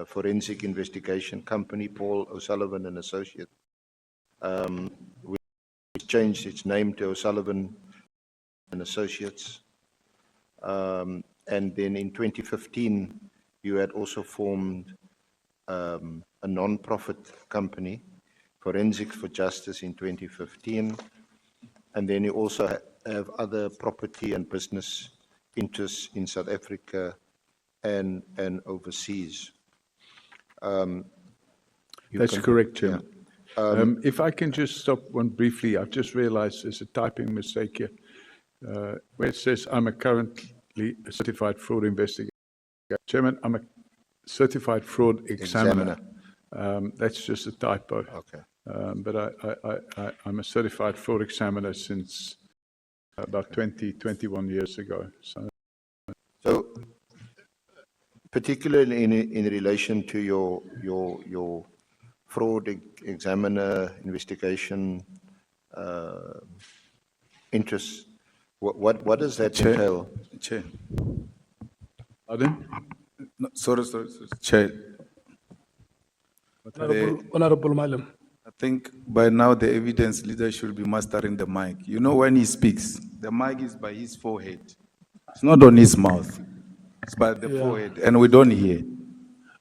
forensic investigation company, Paul O'Sullivan and Associates, which changed its name to O'Sullivan and Associates. And then in 2015, you had also formed a non-profit company, Forensics for Justice, in 2015. And then you also have other property and business interests in South Africa and overseas. That's correct, Chairman. Yeah. If I can just stop one briefly, I've just realized there's a typing mistake here. Where it says I'm a currently a certified fraud investigator. Chairman, I'm a certified fraud examiner. That's just a typo. Okay. But I'm a certified fraud examiner since about 21 years ago. So particularly in relation to your fraud examiner investigation interests, what does that entail? Chair. Pardon? No, sorry, Chair. Honorable Malam. I think by now the evidence leader should be mastering the mic. You know, when he speaks, the mic is by his forehead. It's not on his mouth. It's by the forehead, and we don't hear.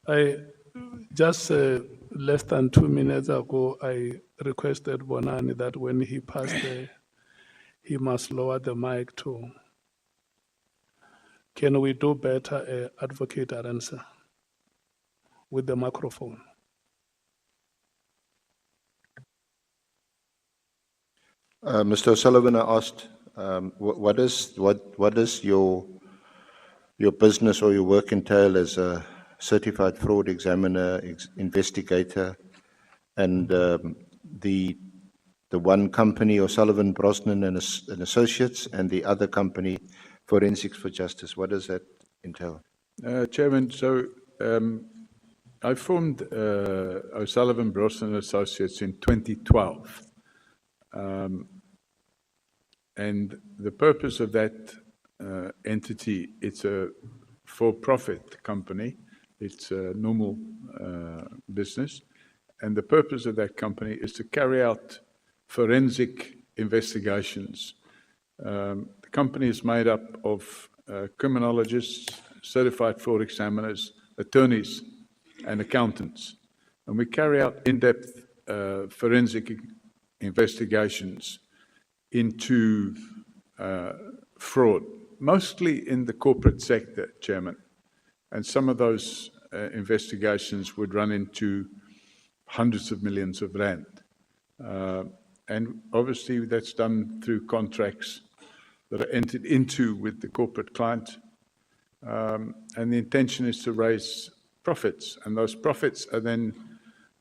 I just less than 2 minutes ago, I requested Bonani that when he passed there, he must lower the mic too. Can we do better, Advocate Aransa, with the microphone? Mr. O'Sullivan, I asked, what does your business or your work entail as a certified fraud examiner, investigator, and the one company, O'Sullivan, Brosnan and Associates, and the other company, Forensics for Justice? What does that entail? Chairman, so I formed O'Sullivan, Brosnan and Associates in 2012. And the purpose of that entity, it's a for-profit company. It's a normal business. And the purpose of that company is to carry out forensic investigations. The company is made up of criminologists, certified fraud examiners, attorneys, and accountants. And we carry out in-depth forensic investigations into fraud, mostly in the corporate sector, Chairman. And some of those investigations would run into hundreds of millions of rand. And obviously that's done through contracts that are entered into with the corporate client. And the intention is to raise profits. And those profits are then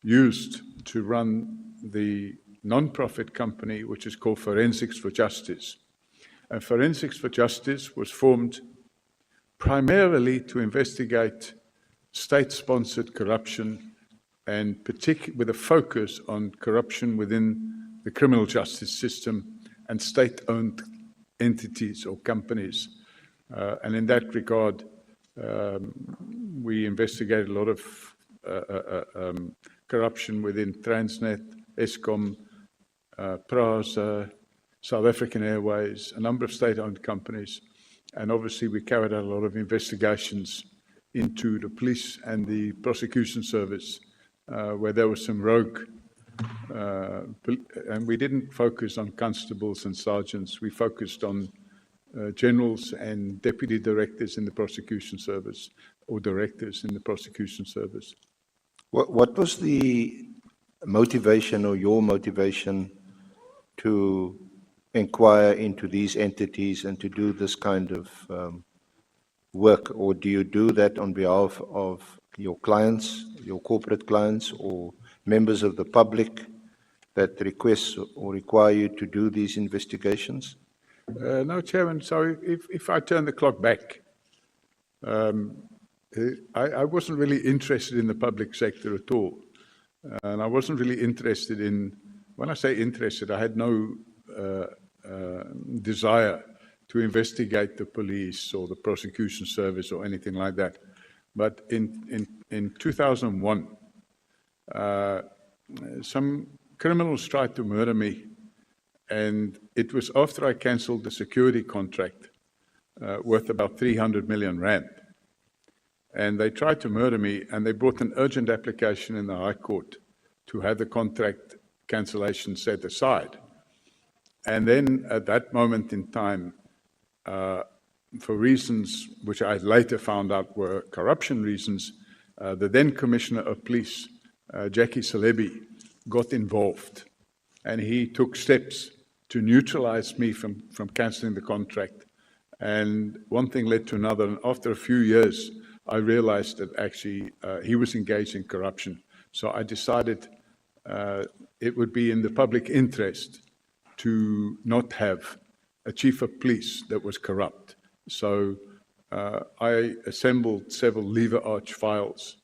used to run the non-profit company, which is called Forensics for Justice. And Forensics for Justice was formed primarily to investigate state-sponsored corruption, and with a focus on corruption within the criminal justice system and state-owned entities or companies. And in that regard, we investigated a lot of corruption within Transnet, Eskom, PRASA, South African Airways, a number of state-owned companies. And obviously we carried out a lot of investigations into the police and the prosecution service, where there was some rogue, and we didn't focus on constables and sergeants. We focused on generals and deputy directors in the prosecution service, or directors in the prosecution service. What was the motivation or your motivation to inquire into these entities and to do this kind of work? Or do you do that on behalf of your clients, your corporate clients, or members of the public that request or require you to do these investigations? No, Chairman, so if I turn the clock back, I wasn't really interested in the public sector at all. And I wasn't really interested in, when I say interested, I had no desire to investigate the police or the prosecution service or anything like that. But in in 2001, some criminals tried to murder me, and it was after I cancelled the security contract worth about 300 million rand. And they tried to murder me, and they brought an urgent application in the High Court to have the contract cancellation set aside. And then at that moment in time, for reasons which I later found out were corruption reasons, the then Commissioner of Police, Jackie Celebi, got involved. And he took steps to neutralize me from cancelling the contract. And one thing led to another. And after a few years, I realized that actually he was engaged in corruption. So I decided it would be in the public interest to not have a chief of police that was corrupt. So I assembled several lever arch files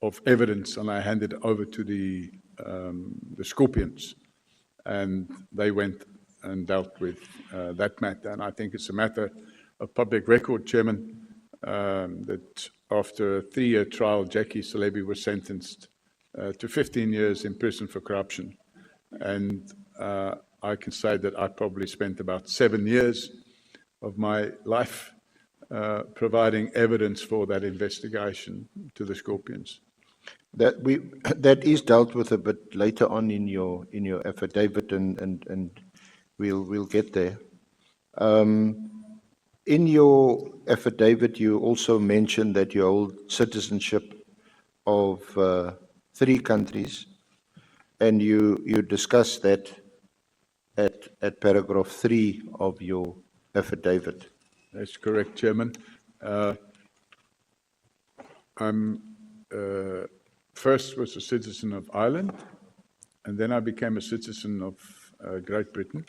of evidence, and I handed it over to the Scorpions, and they went and dealt with that matter. And I think it's a matter of public record, Chairman, that after a 3-year trial, Jackie Celebi was sentenced to 15 years in prison for corruption. And I can say that I probably spent about 7 years of my life providing evidence for that investigation to the Scorpions. That is dealt with a bit later on in your affidavit, and we'll get there. In your affidavit, you also mentioned that you hold citizenship of 3 countries, and you discuss that at paragraph 3 of your affidavit. That's correct, Chairman. I'm first was a citizen of Ireland, and then I became a citizen of Great Britain,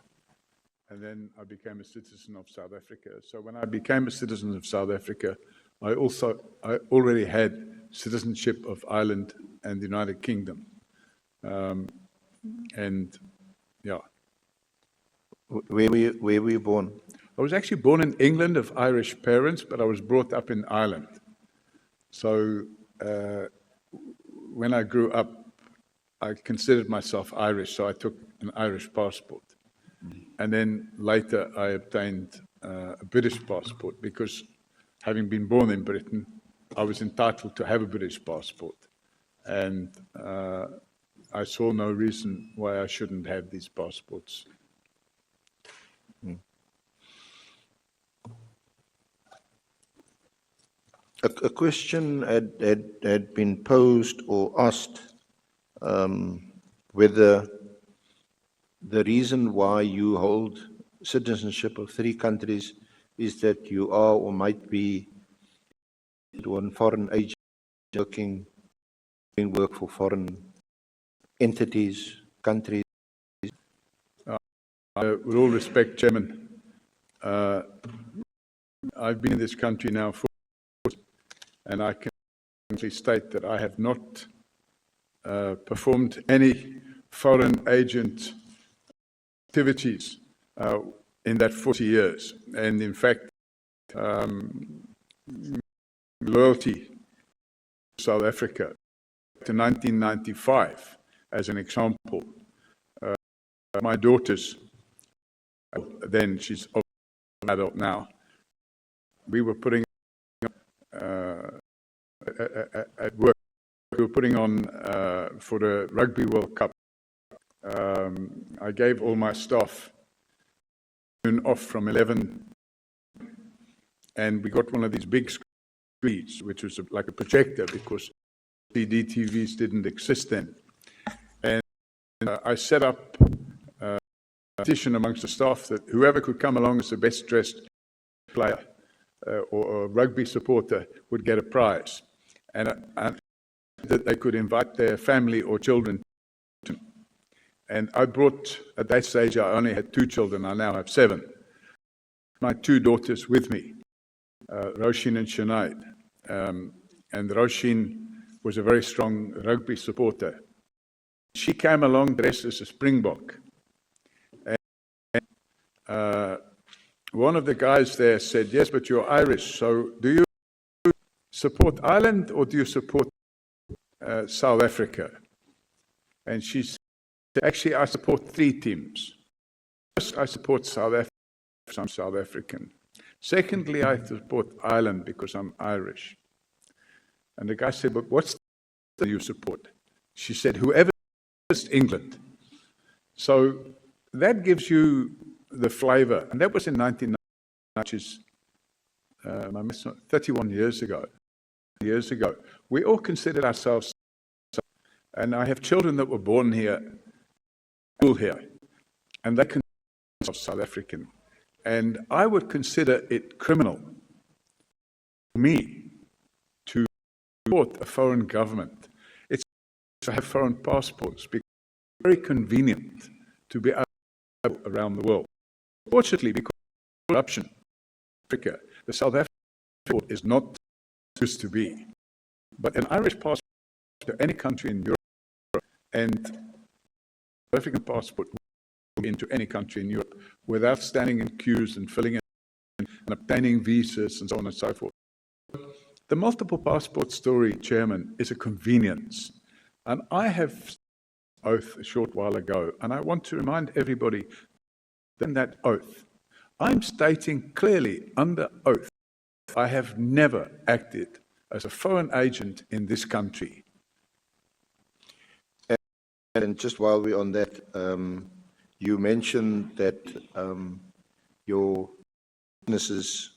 and then I became a citizen of South Africa. So when I became a citizen of South Africa, I already had citizenship of Ireland and the United Kingdom. And yeah. Where were you born? I was actually born in England of Irish parents, but I was brought up in Ireland. So when I grew up, I considered myself Irish, so I took an Irish passport. And then later I obtained a British passport because, having been born in Britain, I was entitled to have a British passport. And I saw no reason why I shouldn't have these passports. A question had been posed or asked whether the reason why you hold citizenship of 3 countries is that you are or might be one foreign agent doing work for foreign entities, countries. With all respect, Chairman, I've been in this country now for, and I can state that I have not performed any foreign agent activities in that 40 years. And in fact, loyalty to South Africa to 1995, as an example. My daughters, then she's an adult now, we were putting at work, we were putting on for the Rugby World Cup. I gave all my staff off from 11, and we got one of these big screens, which was like a projector because CD TVs didn't exist then. And I set up a petition amongst the staff that whoever could come along as the best dressed player or a rugby supporter would get a prize. And that they could invite their family or children. And I brought, at that stage, I only had 2 children. I now have 7. My 2 daughters with me, Roshin and Sinead. And Roshin was a very strong rugby supporter. She came along dressed as a Springbok. And one of the guys there said, "Yes, but you're Irish, so do you support Ireland or do you support South Africa. And she said, actually, I support 3 teams. First, I support South Africa because I'm South African. Secondly, I support Ireland because I'm Irish. And the guy said, but what's the team you support? She said, whoever is England. So that gives you the flavor. And that was in 1990, which is 31 years ago. We all considered ourselves, and I have children that were born here, school here, and they consider themselves South African. And I would consider it criminal for me to support a foreign government. It's to have foreign passports because it's very convenient to be able to travel around the world. Fortunately, because of corruption in Africa, the South African passport is not supposed to be. But an Irish passport to any country in Europe and South African passport into any country in Europe without standing in queues and filling in and obtaining visas and so on and so forth. The multiple passport story, Chairman, is a convenience. And I have oath a short while ago, and I want to remind everybody in that oath, I'm stating clearly under oath, I have never acted as a foreign agent in this country. And just while we're on that, you mentioned that your businesses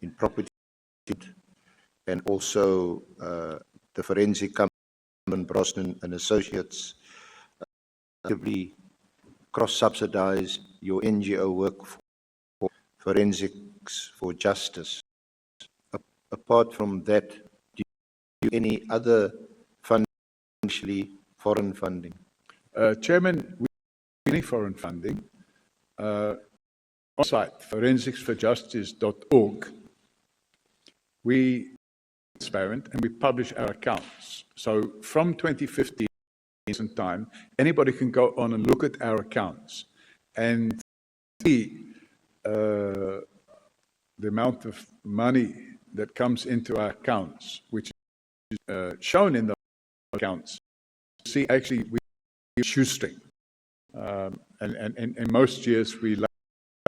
in property and also the forensic company, Brosnan and Associates, actively cross-subsidize your NGO work for forensics for justice. Apart from that, do you have any other funding, actually foreign funding? Chairman, we have any foreign funding. On site, forensicsforjustice.org, we are transparent and we publish our accounts. So from 2015 in time, anybody can go on and look at our accounts and see the amount of money that comes into our accounts, which is shown in the accounts. See, actually, we shoestring. And in most years, we like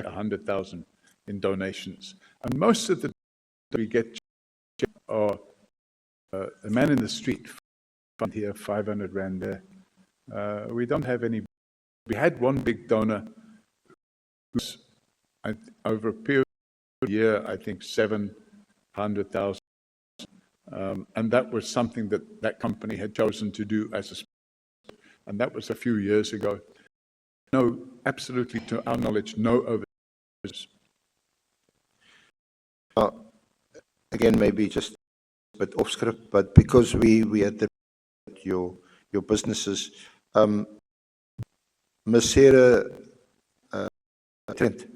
100,000 in donations. And most of the we get are a man in the street, fund here, 500 Rand there. We don't have any. We had one big donor who's over a period of a year, I think 700,000. And that was something that that company had chosen to do as a, and that was a few years ago. No, absolutely, to our knowledge, no overseas. Again, maybe just a bit off script, but because we had your businesses, Ms. Sarah Trent,